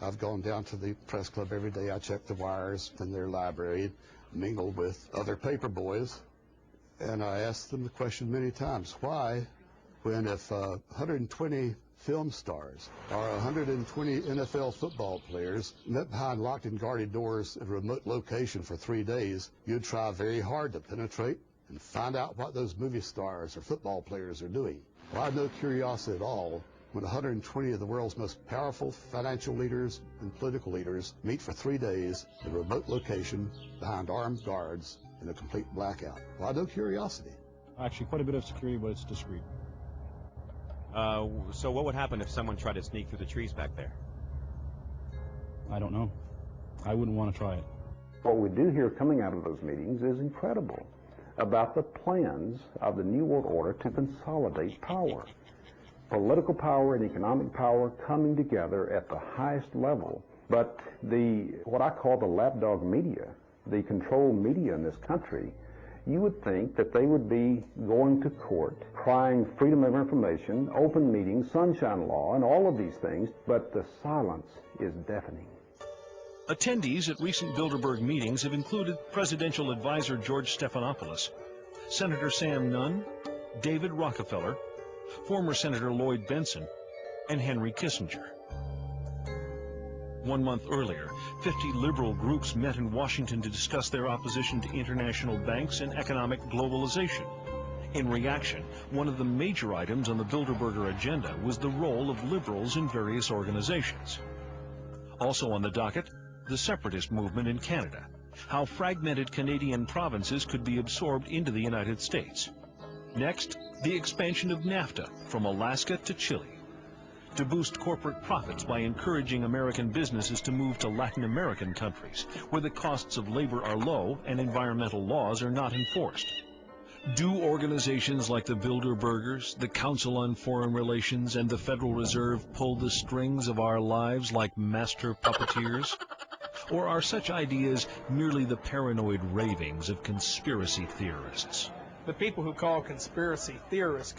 I've gone down to the press club every day. I check the wires in their library, mingle with other paper boys, and I asked them the question many times, why, when if 120 film stars or 120 NFL football players met behind locked and guarded doors at a remote location for 3 days, you'd try very hard to penetrate and find out what those movie stars or football players are doing. Well, I had no curiosity at all when 120 of the world's most powerful financial leaders and political leaders meet for 3 days at a remote location behind armed guards in a complete blackout. Well, I had no curiosity. Actually, quite a bit of security, but it's discreet. So what would happen if someone tried to sneak through the trees back there? I don't know. I wouldn't want to try it. What we do hear coming out of those meetings is incredible about the plans of the New World Order to consolidate power. Political power and economic power coming together at the highest level. But what I call the lapdog media, the control media in this country, you would think that they would be going to court, crying freedom of information, open meetings, sunshine law, and all of these things, but the silence is deafening. Attendees at recent Bilderberg meetings have included Presidential Advisor George Stephanopoulos, Senator Sam Nunn, David Rockefeller, former Senator Lloyd Bentsen, and Henry Kissinger. 1 month earlier, 50 liberal groups met in Washington to discuss their opposition to international banks and economic globalization. In reaction, one of the major items on the Bilderberger agenda was the role of liberals in various organizations. Also on the docket, the separatist movement in Canada, how fragmented Canadian provinces could be absorbed into the United States. Next, the expansion of NAFTA from Alaska to Chile, to boost corporate profits by encouraging American businesses to move to Latin American countries, where the costs of labor are low and environmental laws are not enforced. Do organizations like the Bilderbergers, the Council on Foreign Relations, and the Federal Reserve pull the strings of our lives like master puppeteers? Or are such ideas merely the paranoid ravings of conspiracy theorists? The people who call conspiracy theorists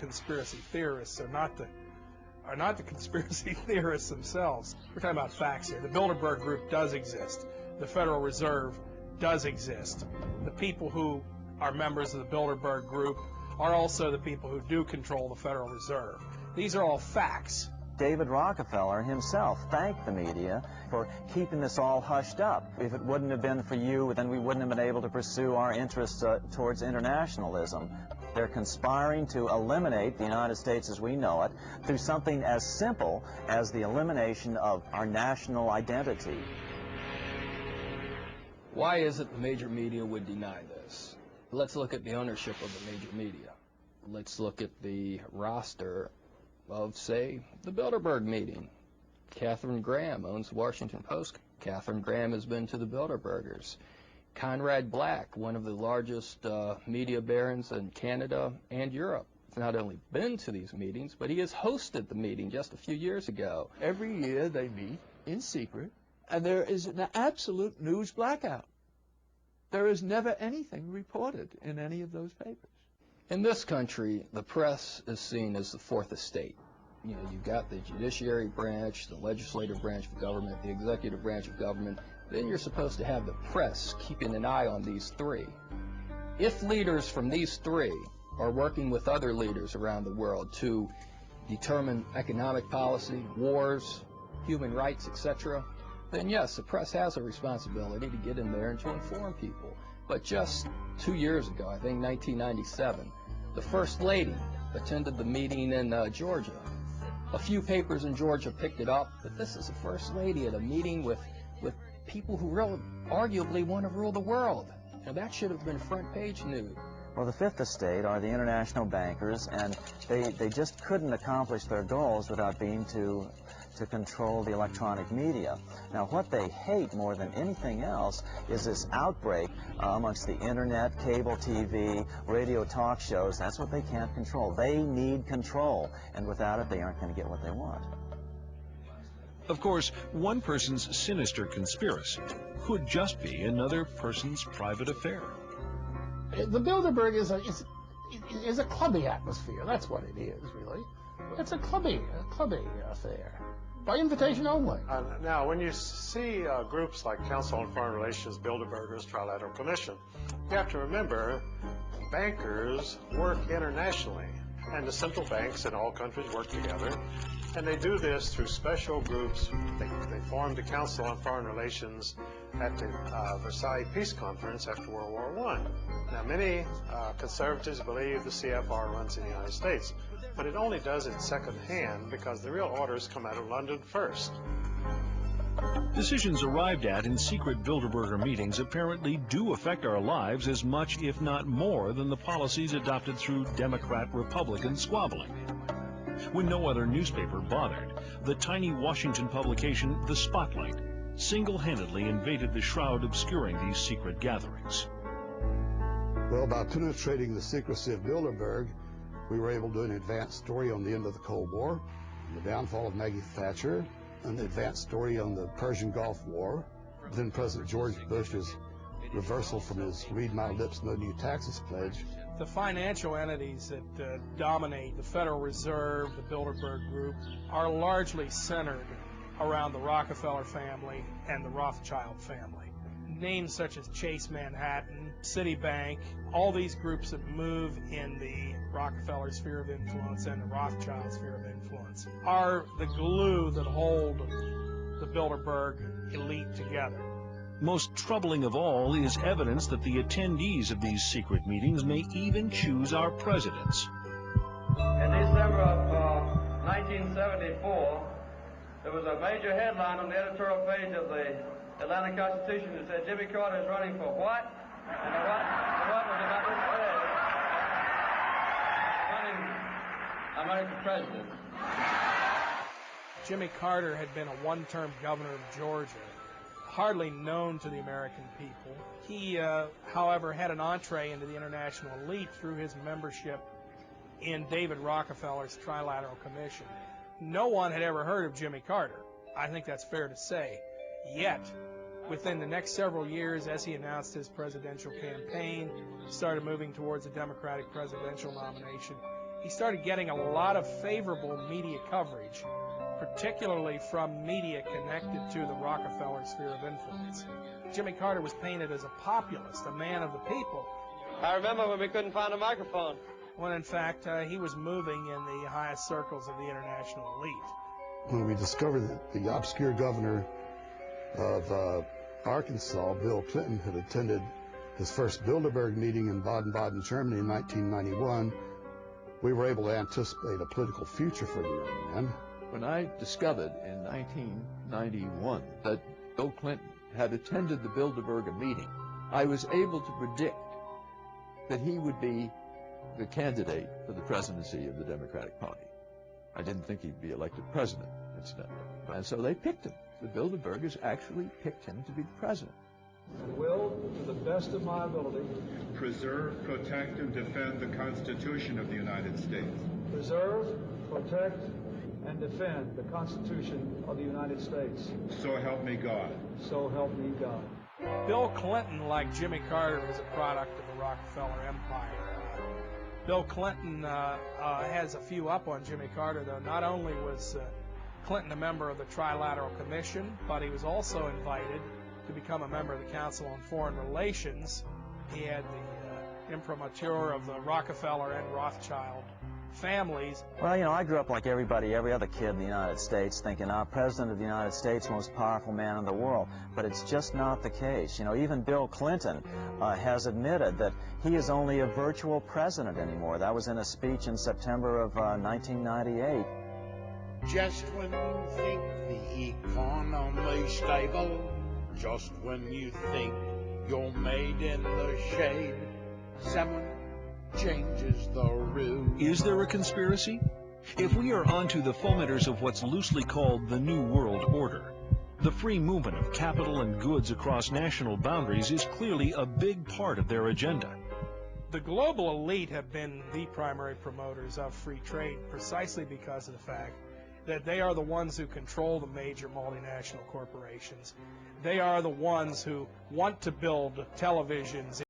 are not the conspiracy theorists themselves. We're talking about facts here. The Bilderberg Group does exist. The Federal Reserve does exist. The people who are members of the Bilderberg Group are also the people who do control the Federal Reserve. These are all facts. David Rockefeller himself thanked the media for keeping this all hushed up. If it wouldn't have been for you, then we wouldn't have been able to pursue our interests towards internationalism. They're conspiring to eliminate the United States as we know it through something as simple as the elimination of our national identity. Why is it the major media would deny this? Let's look at the ownership of the major media. Let's look at the roster of, say, the Bilderberg meeting. Katharine Graham owns the Washington Post. Katharine Graham has been to the Bilderbergers. Conrad Black, one of the largest media barons in Canada and Europe, has not only been to these meetings, but he has hosted the meeting just a few years ago. Every year they meet in secret, and there is an absolute news blackout. There is never anything reported in any of those papers. In this country, the press is seen as the fourth estate. You know, you've got the judiciary branch, the legislative branch of government, the executive branch of government. Then you're supposed to have the press keeping an eye on these three. If leaders from these three are working with other leaders around the world to determine economic policy, wars, human rights, etc., then yes, the press has a responsibility to get in there and to inform people. But just 2 years ago, I think 1997, the First Lady attended the meeting in Georgia. A few papers in Georgia picked it up, but this is the First Lady at a meeting with people who arguably want to rule the world. Now that should have been front page news. Well, the fifth estate are the international bankers, and they just couldn't accomplish their goals without being to control the electronic media. Now, what they hate more than anything else is this outbreak amongst the internet, cable TV, radio talk shows. That's what they can't control. They need control, and without it, they aren't going to get what they want. Of course, one person's sinister conspiracy could just be another person's private affair. The Bilderberg is a clubby atmosphere. That's what it is, really. It's a clubby affair. by invitation only. Now, when you see groups like Council on Foreign Relations, Bilderbergers, Trilateral Commission, you have to remember bankers work internationally, and the central banks in all countries work together, and they do this through special groups. They formed the Council on Foreign Relations at the Versailles Peace Conference after World War I. Now, many conservatives believe the CFR runs in the United States, but it only does it secondhand because the real orders come out of London first. Decisions arrived at in secret Bilderberger meetings apparently do affect our lives as much, if not more, than the policies adopted through Democrat-Republican squabbling. When no other newspaper bothered, the tiny Washington publication, The Spotlight, single-handedly invaded the shroud obscuring these secret gatherings. Well, by penetrating the secrecy of Bilderberg, we were able to do an advanced story on the end of the Cold War, the downfall of Maggie Thatcher, an advanced story on the Persian Gulf War, then President George Bush's reversal from his read my lips, no new taxes pledge. The financial entities that dominate the Federal Reserve, the Bilderberg Group, are largely centered around the Rockefeller family and the Rothschild family. Names such as Chase Manhattan, Citibank, all these groups that move in the Rockefeller sphere of influence and the Rothschild sphere of influence are the glue that hold the Bilderberg elite together. Most troubling of all is evidence that the attendees of these secret meetings may even choose our presidents. In December of 1974, there was a major headline on the editorial page of the Atlanta Constitution that said Jimmy Carter is running for what? And the what was about this page. I'm running for president. Jimmy Carter had been a one-term governor of Georgia, hardly known to the American people. He, however, had an entree into the international elite through his membership in David Rockefeller's Trilateral Commission. No one had ever heard of Jimmy Carter. I think that's fair to say. Yet, within the next several years, as he announced his presidential campaign, started moving towards a Democratic presidential nomination, he started getting a lot of favorable media coverage, particularly from media connected to the Rockefeller sphere of influence. Jimmy Carter was painted as a populist, a man of the people. I remember when we couldn't find a microphone. When in fact he was moving in the highest circles of the international elite. When we discovered that the obscure governor of Arkansas, Bill Clinton, had attended his first Bilderberg meeting in Baden-Baden, Germany in 1991, we were able to anticipate a political future for the young man. When I discovered in 1991 that Bill Clinton had attended the Bilderberger meeting, I was able to predict that he would be the candidate for the presidency of the Democratic Party. I didn't think he'd be elected president, incidentally. And so they picked him. The Bilderbergers actually picked him to be the president. I will, to the best of my ability, preserve, protect, and defend the Constitution of the United States. Preserve, protect, and defend the Constitution of the United States. So help me God. So help me God. Bill Clinton, like Jimmy Carter, is a product of the Rockefeller Empire. Bill Clinton has a few up on Jimmy Carter, though. Not only was Clinton a member of the Trilateral Commission, but he was also invited to become a member of the Council on Foreign Relations. He had the imprimatur of the Rockefeller and Rothschild families. Well, you know, I grew up like everybody, every other kid in the United States, thinking our president of the United States, most powerful man in the world. But it's just not the case. You know, even Bill Clinton has admitted that he is only a virtual president anymore. That was in a speech in September of 1998. Just when you think the economy's stable, just when you think you're made in the shade, someone changes the rules. Is there a conspiracy? If we are onto the fomenters of what's loosely called the New World Order, the free movement of capital and goods across national boundaries is clearly a big part of their agenda. The global elite have been the primary promoters of free trade precisely because of the fact that they are the ones who control the major multinational corporations. They are the ones who want to build televisions